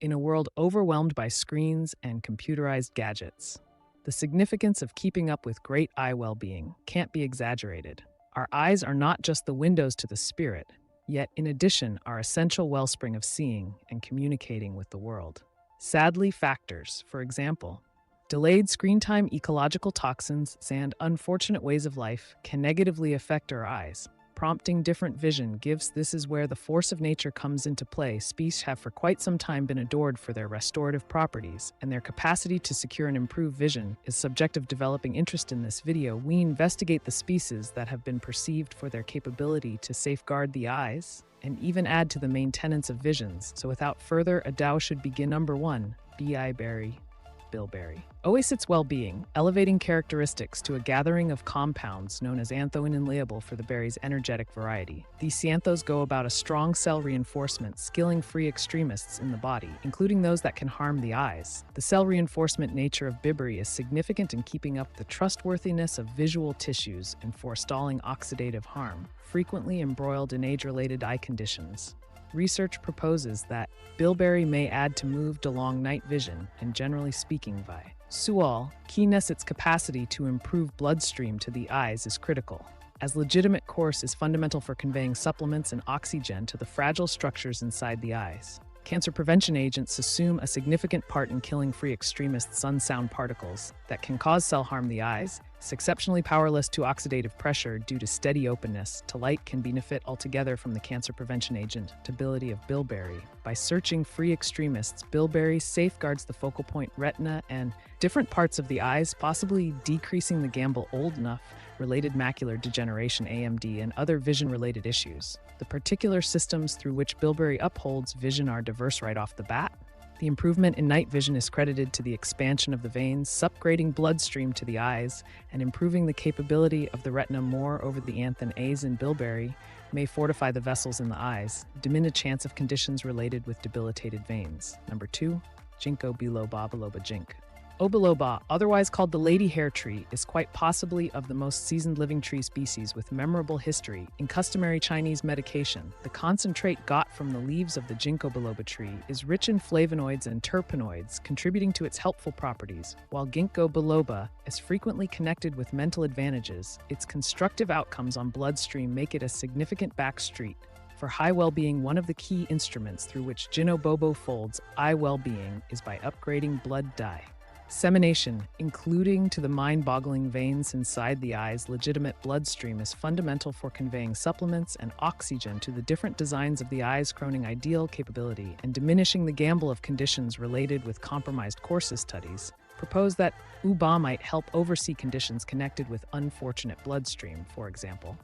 In a world overwhelmed by screens and computerized gadgets, the significance of keeping up with great eye well-being can't be exaggerated. Our eyes are not just the windows to the spirit, yet in addition are essential wellspring of seeing and communicating with the world. Sadly, factors, for example, delayed screen time, ecological toxins, and unfortunate ways of life can negatively affect our eyes, prompting different vision. This is where the force of nature comes into play. Species have for quite some time been adored for their restorative properties, and their capacity to secure and improve vision is subject of developing interest. In this video, we investigate the species that have been perceived for their capability to safeguard the eyes and even add to the maintenance of visions. So without further ado, should begin. Number 1, berry. Bilberry owes its well-being, elevating characteristics to a gathering of compounds known as anthonin label for the berry's energetic variety. These xanthos go about a strong cell reinforcement, skilling free extremists in the body, including those that can harm the eyes. The cell reinforcement nature of bilberry is significant in keeping up the trustworthiness of visual tissues and forestalling oxidative harm, frequently embroiled in age-related eye conditions. Research proposes that bilberry may add to moved along night vision and, generally speaking, keenness. Its capacity to improve bloodstream to the eyes is critical, as legitimate course is fundamental for conveying supplements and oxygen to the fragile structures inside the eyes. Cancer prevention agents assume a significant part in killing free extremist sun-sound particles that can cause cell harm. The eyes is exceptionally powerless to oxidative pressure due to steady openness to light, can benefit altogether from the cancer prevention agent ability of bilberry. By searching free extremists, bilberry safeguards the focal point, retina, and different parts of the eyes, possibly decreasing the gamble old enough related macular degeneration (AMD) and other vision-related issues. The particular systems through which bilberry upholds vision are diverse right off the bat. The improvement in night vision is credited to the expansion of the veins, upgrading bloodstream to the eyes, and improving the capability of the retina. More over the anthin A's in bilberry may fortify the vessels in the eyes, diminish chance of conditions related with debilitated veins. Number 2, Jinkoo Biloba Jink. Biloba, otherwise called the lady hair tree, is quite possibly of the most seasoned living tree species with memorable history in customary Chinese medication. The concentrate got from the leaves of the Jinkoo Biloba tree is rich in flavonoids and terpenoids, contributing to its helpful properties. While ginkgo biloba is frequently connected with mental advantages, its constructive outcomes on bloodstream make it a significant backstreet for high well-being. One of the key instruments through which Jinkoo Biloba folds eye well-being is by upgrading blood dye dissemination, including to the mind-boggling veins inside the eye's legitimate bloodstream, is fundamental for conveying supplements and oxygen to the different designs of the eyes, crowning ideal capability and diminishing the gamble of conditions related with compromised courses. Studies propose that UBA might help oversee conditions connected with unfortunate bloodstream, for example,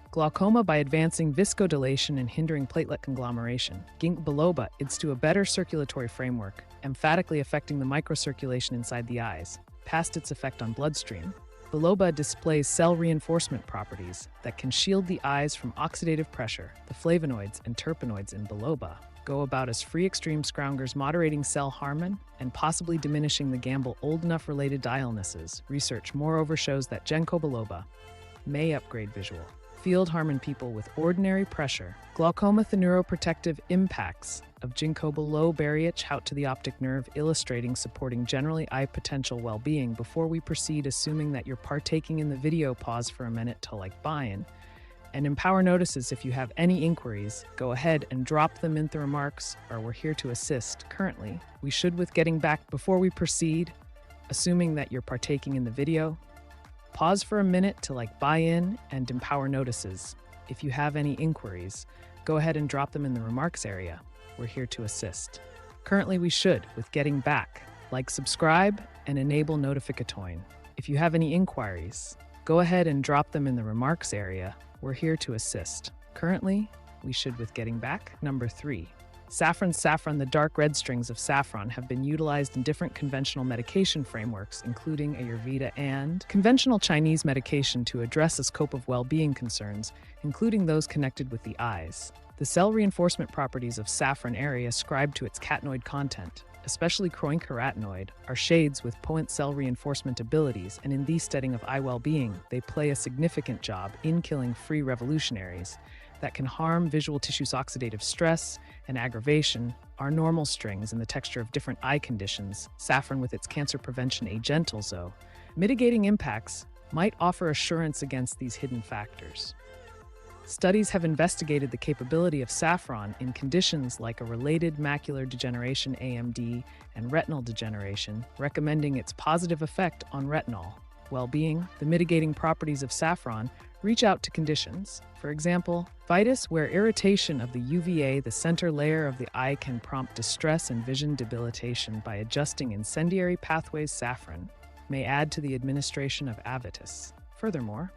glaucoma, by advancing viscodilation and hindering platelet conglomeration. Ginkgo biloba adds to a better circulatory framework, emphatically affecting the microcirculation inside the eyes. Past its effect on bloodstream, biloba displays cell reinforcement properties that can shield the eyes from oxidative pressure. The flavonoids and terpenoids in biloba go about as free extreme scroungers, moderating cell harm and possibly diminishing the gamble old enough related eye illnesses. Research moreover shows that Jinkoo biloba may upgrade visual field harm in people with ordinary pressure glaucoma. The neuroprotective impacts of Jinkoo biloba out to the optic nerve, illustrating supporting generally eye potential well-being. Before we proceed, assuming that you're partaking in the video, pause for a minute to like buy-in and empower notices. If you have any inquiries, go ahead and drop them in the remarks, or we're here to assist. Currently, we should with getting back. Before we proceed, assuming that you're partaking in the video, pause for a minute to like buy in and empower notices. If you have any inquiries, go ahead and drop them in the remarks area. We're here to assist. Currently, we should with getting back. Like, subscribe, and enable notificatoin. If you have any inquiries, go ahead and drop them in the remarks area. We're here to assist. Currently, we should with getting back. Number 3. Saffron. The dark red strings of saffron have been utilized in different conventional medication frameworks, including Ayurveda and conventional Chinese medication, to address a scope of well-being concerns, including those connected with the eyes. The cell reinforcement properties of saffron ascribed to its catenoid content, especially chroincarotenoid, are shades with potent cell reinforcement abilities, and in the studying of eye well-being, they play a significant job in killing free revolutionaries that can harm visual tissues. Oxidative stress and aggravation are normal strings in the texture of different eye conditions. Saffron, with its cancer prevention agent, also mitigating impacts, might offer assurance against these hidden factors. Studies have investigated the capability of saffron in conditions like a related macular degeneration (AMD) and retinal degeneration, recommending its positive effect on retinal well-being. The mitigating properties of saffron reach out to conditions. For example, vitis, where irritation of the UVA, the center layer of the eye, can prompt distress and vision debilitation by adjusting incendiary pathways. Saffron may add to the administration of avitis. Furthermore,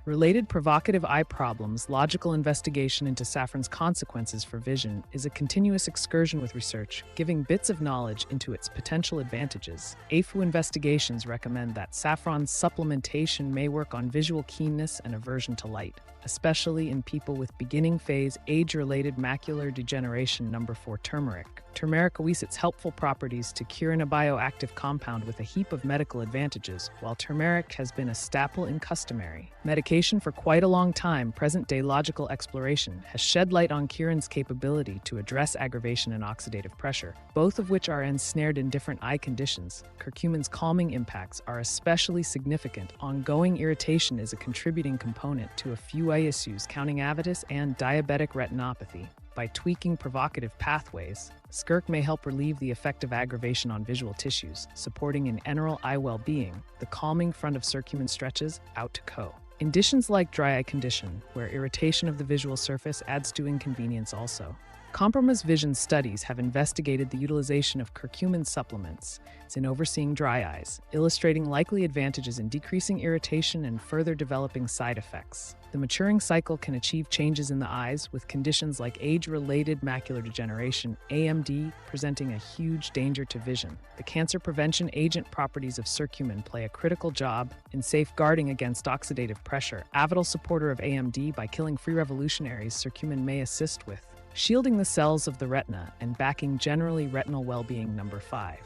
related provocative eye problems, logical investigation into saffron's consequences for vision is a continuous excursion with research, giving bits of knowledge into its potential advantages. AFU investigations recommend that saffron's supplementation may work on visual keenness and aversion to light, especially in people with beginning phase age-related macular degeneration. Number 4. Turmeric. Turmeric owes its helpful properties to cure in a bioactive compound with a heap of medical advantages. While turmeric has been a staple in customary medication for quite a long time, present-day logical exploration has shed light on curin's capability to address aggravation and oxidative pressure, both of which are ensnared in different eye conditions. Curcumin's calming impacts are especially significant. Ongoing irritation is a contributing component to a few eye issues, counting avitis and diabetic retinopathy. By tweaking provocative pathways, skirk may help relieve the effect of aggravation on visual tissues, supporting an enteral eye well-being. The calming front of curcumin stretches out to co. Conditions like dry eye condition, where irritation of the visual surface adds to inconvenience also. Compromise Vision studies have investigated the utilization of curcumin supplements in overseeing dry eyes, illustrating likely advantages in decreasing irritation and further developing side effects. The maturing cycle can achieve changes in the eyes, with conditions like age-related macular degeneration (AMD) presenting a huge danger to vision. The cancer prevention agent properties of curcumin play a critical job in safeguarding against oxidative pressure. Avidal supporter of AMD by killing free revolutionaries, curcumin may assist with shielding the cells of the retina and backing generally retinal well-being. Number 5.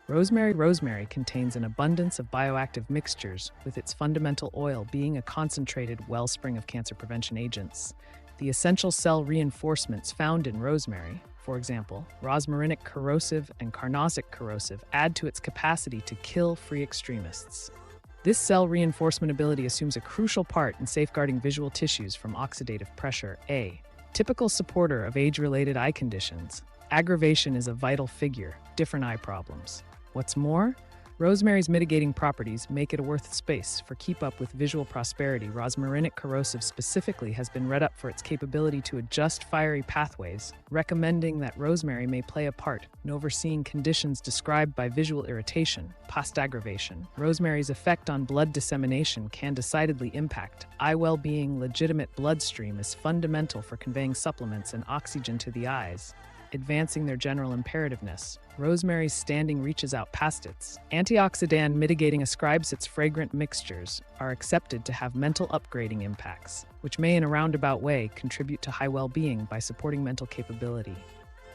Rosemary. Rosemary contains an abundance of bioactive mixtures, with its fundamental oil being a concentrated wellspring of cancer prevention agents. The essential cell reinforcements found in rosemary, for example, rosmarinic corrosive and carnosic corrosive, add to its capacity to kill free extremists. This cell reinforcement ability assumes a crucial part in safeguarding visual tissues from oxidative pressure. A typical supporter of age-related eye conditions, aggravation is a vital figure, different eye problems. What's more, rosemary's mitigating properties make it a worth space for keep up with visual prosperity. Rosmarinic corrosive specifically has been read up for its capability to adjust fiery pathways, recommending that rosemary may play a part in overseeing conditions described by visual irritation, post-aggravation. Rosemary's effect on blood dissemination can decidedly impact eye well-being. Legitimate bloodstream is fundamental for conveying supplements and oxygen to the eyes, advancing their general imperativeness. Rosemary's standing reaches out past its antioxidant mitigating ascribes its fragrant mixtures are accepted to have mental upgrading impacts, which may in a roundabout way contribute to high well-being by supporting mental capability.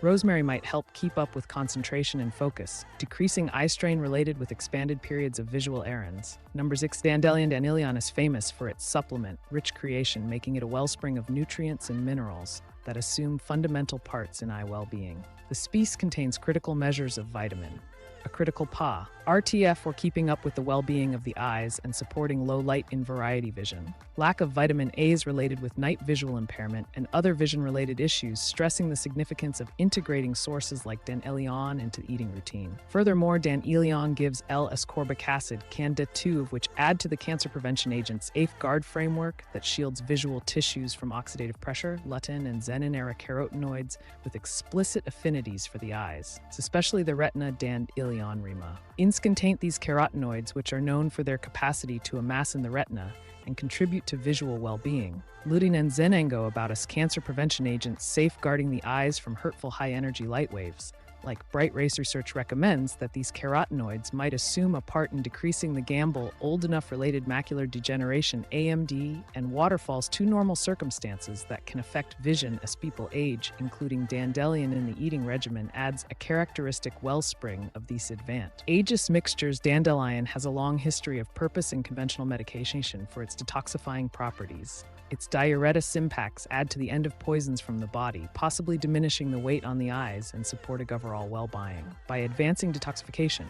Rosemary might help keep up with concentration and focus, decreasing eye strain related with expanded periods of visual errands. Number 6. Dandelion is famous for its supplement-rich creation, making it a wellspring of nutrients and minerals that assume fundamental parts in eye well-being. The species contains critical measures of vitamin, a critical PA, RTF for keeping up with the well-being of the eyes and supporting low light in variety vision. Lack of vitamin A is related with night visual impairment and other vision-related issues, stressing the significance of integrating sources like Dandelion into the eating routine. Furthermore, Dandelion gives L-ascorbic acid, Candida-2 of which add to the cancer prevention agent's safeguard framework that shields visual tissues from oxidative pressure. Lutein and xenin-era carotenoids with explicit affinities for the eyes, especially the retina. Dandelion rema. Contain these carotenoids, which are known for their capacity to amass in the retina and contribute to visual well-being. Lutein and xenin go about as cancer prevention agents safeguarding the eyes from hurtful high-energy light waves. like Bright Race Research recommends that these carotenoids might assume a part in decreasing the gamble old enough related macular degeneration AMD and waterfalls, two normal circumstances that can affect vision as people age, including dandelion in the eating regimen adds a characteristic wellspring of these advanced aegis mixtures. Dandelion has a long history of purpose in conventional medication for its detoxifying properties. Its diuretic impacts add to the end of poisons from the body, possibly diminishing the weight on the eyes and supporting overall well-being. By advancing detoxification,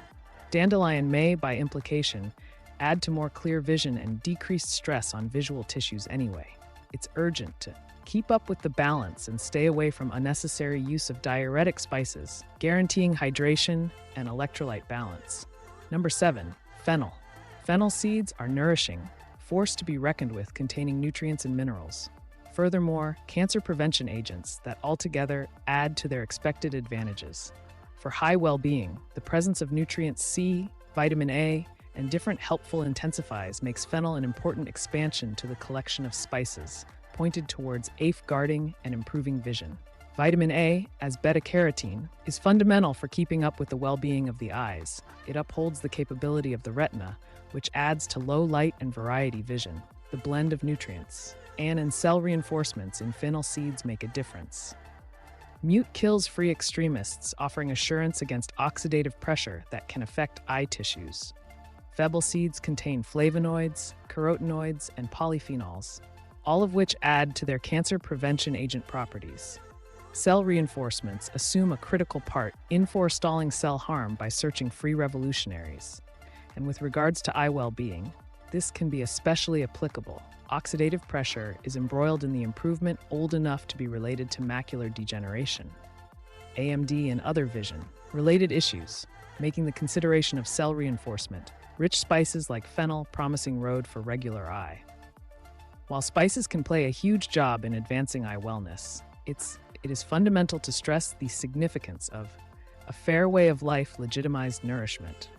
dandelion may, by implication, add to more clear vision and decreased stress on visual tissues anyway. It's urgent to keep up with the balance and stay away from unnecessary use of diuretic spices, guaranteeing hydration and electrolyte balance. Number 7. Fennel. Fennel seeds are nourishing, force to be reckoned with, containing nutrients and minerals. Furthermore, cancer prevention agents that altogether add to their expected advantages. For high well-being, the presence of nutrients C, vitamin A, and different helpful intensifies makes fennel an important expansion to the collection of spices, pointed towards safeguarding and improving vision. Vitamin A, as beta-carotene, is fundamental for keeping up with the well-being of the eyes. It upholds the capability of the retina, which adds to low light and variety vision. The blend of nutrients and cell reinforcements in fennel seeds make a difference. Mute kills free extremists, offering assurance against oxidative pressure that can affect eye tissues. Fennel seeds contain flavonoids, carotenoids, and polyphenols, all of which add to their cancer prevention agent properties. Cell reinforcements assume a critical part in forestalling cell harm by searching free revolutionaries. And with regards to eye well-being, this can be especially applicable. Oxidative pressure is embroiled in the improvement old enough to be related to macular degeneration, AMD, and other vision-related issues, making the consideration of cell reinforcement. Rich spices like fennel promising road for regular eye. While spices can play a huge job in advancing eye wellness, it is fundamental to stress the significance of a fair way of life, legitimized nourishment.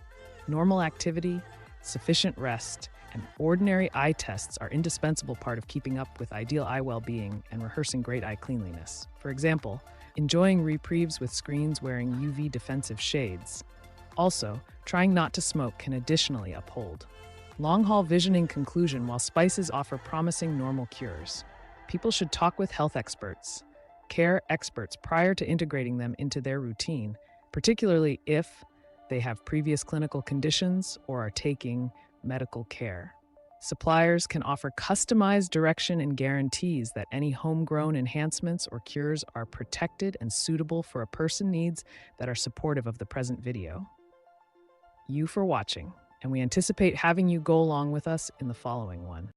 Normal activity, sufficient rest, and ordinary eye tests are indispensable part of keeping up with ideal eye well-being and rehearsing great eye cleanliness. For example, enjoying reprieves with screens wearing UV defensive shades. Also, trying not to smoke can additionally uphold long-haul vision. In conclusion, while spices offer promising normal cures, people should talk with health experts, care experts prior to integrating them into their routine, particularly if they have previous clinical conditions or are taking medical care. Suppliers can offer customized direction and guarantees that any homegrown enhancements or cures are protected and suitable for a person's needs that are supportive of the present video. You for watching, and we anticipate having you go along with us in the following one.